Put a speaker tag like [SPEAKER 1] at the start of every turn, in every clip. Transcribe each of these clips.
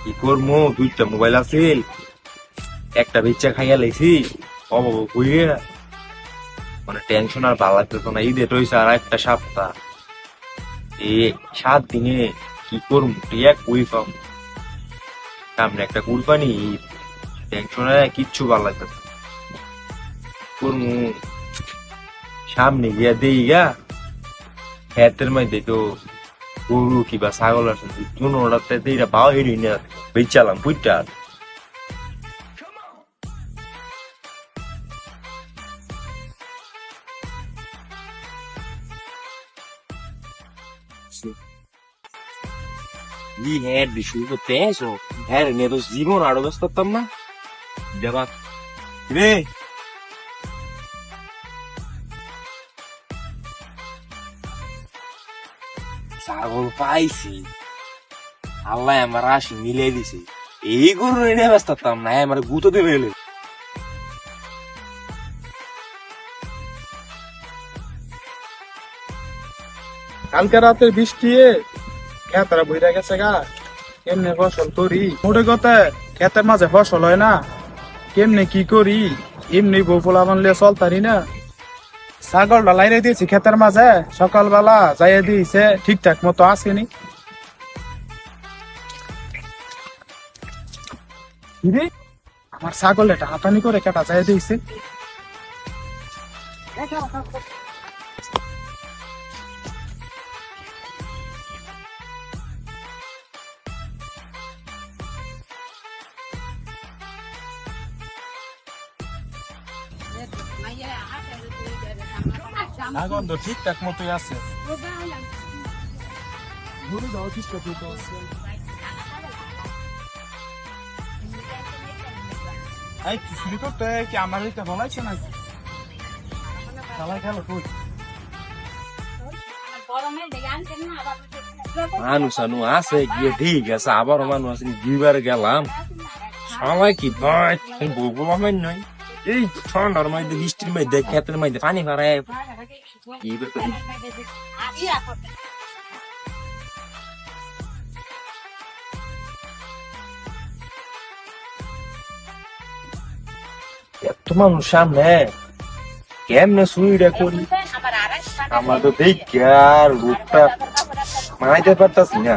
[SPEAKER 1] কি করবো, দুইটা মোবাইল আছে, একটা বেচা খাইয়া লাইছি। অবাব কইয়ে মানে টেনশন আর ভালো লাগতেছে না। ঈদে রয়েছে আর একটা সপ্তাহ, এই 7 দিনে কি করবো টিয়া কই পাম। সামনে একটা কুরবানি, টেনশনে কিচ্ছু ভালো লাগতেছে না। করবো সামনে গিয়া দেই গা, ক্ষেতের মধ্যে তো গরু কিবা ছাগল আছে, দুটাতে দিরা পাও হেরি না বেচালাম বুঝটা। Gli nervi sul peso, ne জীবন আরো ব্যস্ত করতাম না যাবা রে। ছাগল পাইছি, আল্লাহ আমার রাশি মিলে দিছে। এই গরু এনে ব্যস্ত করতাম না, আমার গুতো দেবে এলে।
[SPEAKER 2] কালকে রাতের বৃষ্টি খেতরা বইরা গেছে গা। কেমনে ফসল করি, মোটে কথা খেতের মাঝে ফসল হয় না, কেমনে কি করি। এমনি বউ পোলা বানলে চলতারি না। ছাগলটা লাইরে দিয়েছি খেতের মাঝে, সকালবেলা যাইয়া দিয়েছে, ঠিকঠাক মতো আসেনি। কিরে, আমার ছাগল এটা হাঁটানি করে কেটা যাইয়া দিয়েছে। ছাগল তো ঠিকঠাক মতোই আছে। এই কিছুই করতে কি আমার এটা বলাইছে নাকি? চালাই গেল কই?
[SPEAKER 1] মানুষ আনু আছে গিয়ে ঠিক আছে, আবার মানুষ আছে দুইবার গেলাম। সবাই কি ভয় বলবো আমার নয়। এই ঠান্ডার মধ্যে বৃষ্টির মধ্যে ক্ষেতের মধ্যে পানি ভরায় কি ব্যাপার? এত মানুষ সামনে কেমনে সুইটা করি, আমার তো দেখি আর রূপটা মানাইতে পারতাছি না।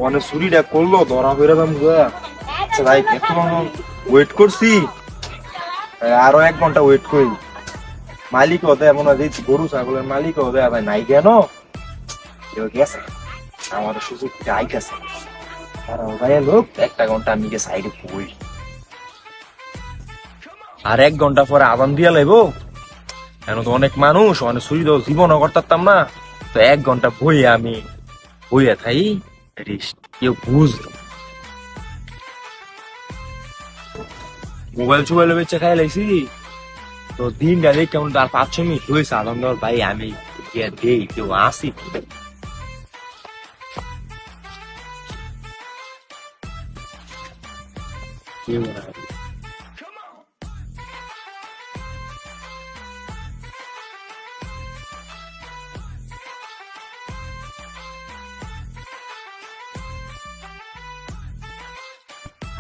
[SPEAKER 1] অনেক চুরিটা করলো ধরা হয়ে দাম গা। তাই এত ওয়েট করছি, আরো 1 ঘন্টা ওয়েট করি। মালিক হতে এমন দিচ্ছি, গরু ছাগলের মালিক হতে আবার নাই কেন গেছে, আমার সুযোগ যাই গেছে। লোক 1 ঘন্টা আমি গিয়ে সাইডে বই, আর 1 ঘন্টা পরে আদান দিয়া লাইবো। এখন তো অনেক মানুষ, অনেক সুবিধা জীবনও করতাম না। তো 1 ঘন্টা বই আমি বইয়া থাই, কেউ বুঝলো। মোবাইল চোবাইল বেচে খাই লাইছি, তো দিনটা দেখ কেমন। আর 5-6 মিনিট হয়েছে আনন্দ ভাই, আমি গিয়া দেই কেউ আসি।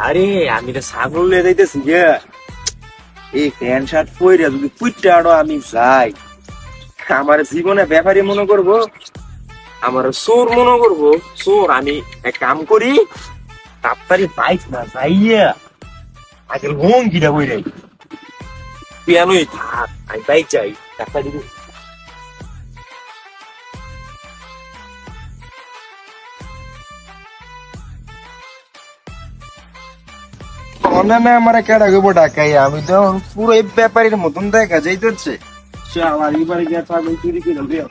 [SPEAKER 1] আরে আমি তো ছাগল লিয়ে যাইতেছি গে, এই প্যান্ট শার্ট পরে যদি পুইটা আরো আমি যাই, আমার জীবনে ব্যাপারী মনে করবো, আমার চোর মনে করবো। চোর আমি এক কাম করি, তাড়াতাড়ি বাইক না যাইয়া আগে লঙ্গিটা বইরে পিয়ানোই থাক, আমি বাইক যাই তাড়াতাড়ি। আমার কেডা গো ডাকাই, আমি তো পুরো এই ব্যাপারীর মতন দেখা যাইতেছে। আমার এবারে গিয়ে ছাগল চুরি করে দিও।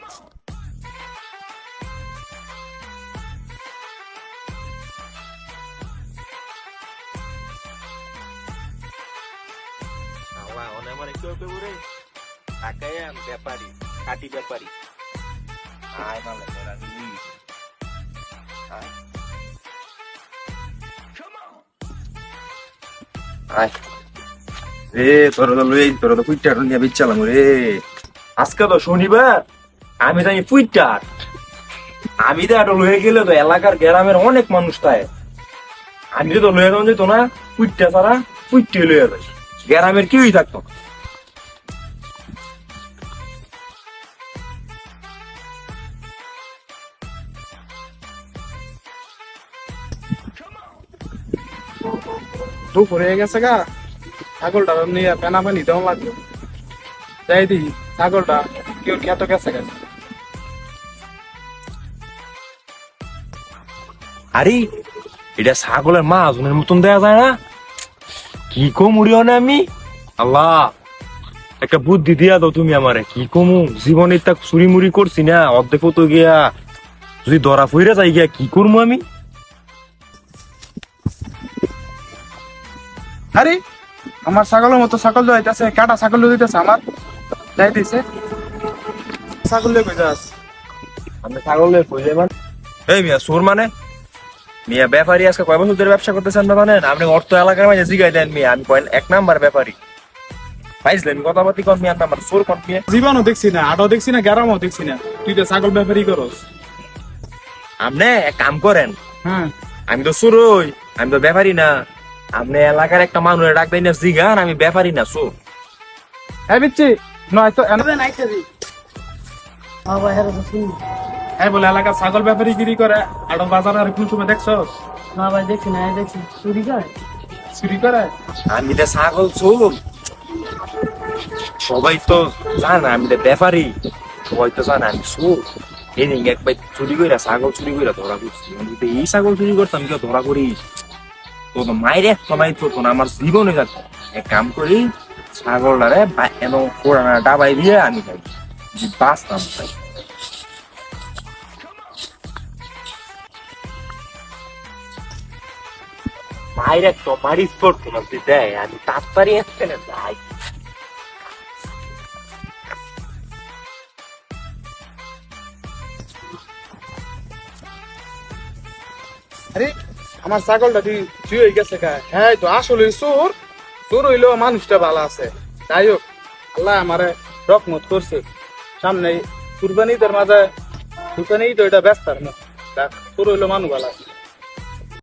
[SPEAKER 1] ব্যাপারী কাটি ব্যাপারী আয় মালে তোরা দিবি। আয় রে, তোরা তো লই, তোরা তো ফুইটা নিয়ে বেচালাম রে। আজকে তো শনিবার, আমি জানি ফুইটা আমি তো এটা লয়ে গেলে তো এলাকার গ্রামের অনেক মানুষ তাই আমি তো লয়ে যাওয়া যেত না, পুইটটা ছাড়া পুইটে লয়ে যায়, গ্রামের কেউই থাকতো না।
[SPEAKER 2] দুপুর হয়ে গেছে গা, ছাগলটা নিয়ে পেনা পানি দেওয়া লাগলো। যাই দি ছাগলটা কেউ খেত গেছে গেছে।
[SPEAKER 1] আরে এটা ছাগলের মা আজনের মতন দেয়া যায় না, কি কমুড়িও না আমি। আল্লাহ একটা বুদ্ধি দিয়া দাও তুমি আমারে, কি কমু জীবনে তা চুরি মুড়ি করছি না, অর্ধেক তো গিয়া যদি ধরা ফইরা যাই গিয়া কি করবো আমি।
[SPEAKER 2] আরে আমার ছাগলের মতো ছাগল যাইতেছে, কাটা ছাগল দিতেছে আমার, যাই দিছে ছাগল লয়ে কই যাস?
[SPEAKER 1] আমি ছাগল লয়ে কইলে মানে এই মিয়া সুর মানে মিয়া ব্যাপারী আজকে কয় বছর ধরে ব্যবসা করতেছেন না জানেন? আপনি অর্থ এলাকার মাঝে জিগাই দেন মিয়া, আমি কয়েন এক নাম্বার ব্যাপারী পাইছিলেন কথাবার্তি কম মিয়া, নাম্বার সুর কম মিয়া।
[SPEAKER 2] জীবনও দেখছি না, আটও দেখছি না, গ্যারামও দেখছি না, তুই তো ছাগল ব্যাপারী করস।
[SPEAKER 1] আপনি এক কাম করেন,
[SPEAKER 2] হ্যাঁ
[SPEAKER 1] আমি তো সুরই, আমি তো ব্যাপারী না। আপনি এলাকার একটা মানুষের ডাক দেন না জিগান, আমি ব্যাপারী না সুর।
[SPEAKER 2] হ্যাঁ বিচ্ছি নয় তো হ্যাঁ বলে এলাকার ছাগল ব্যাপারী গিরি করে, আটও বাজার আর কোন সময় দেখছস?
[SPEAKER 3] না ভাই দেখছি না, দেখছি চুরি করে।
[SPEAKER 2] চুরি করে?
[SPEAKER 1] আমি তো ছাগল চোর, সবাই তো জানে আমি তো ব্যাপারী, সবাই তো জানে আমি চোর। এদিন একবার চুরি কইরা ছাগল চুরি কইরা ধরা করছি, আমি যদি এই ছাগল চুরি করতাম কেউ ধরা করি তো তো মাইরে একটা মাইর করতো না, আমার জীবনে যাতো। এক কাম করি ছাগলটারে এন কোরআনা ডাবাই দিয়ে আমি খাই, যে বাঁচতাম খাই। মাইরে তো মারিস করতো না, তুই দেয় আমি তাড়াতাড়ি আসতে না যাই।
[SPEAKER 2] আরে আমার ছাগলটা তুই চুরি হয়ে গেছে কা? হ্যাঁ তো আসলে চোর, চোর হইলেও মানুষটা ভালো আছে। যাই হোক আল্লাহ আমারে রকমত করছে, সামনে কুরবানি ঈদের মাঝে কুরবানি ঈদ ওইটা ব্যস্ত আর না, চোর হইলেও মানুষ ভালো আছে।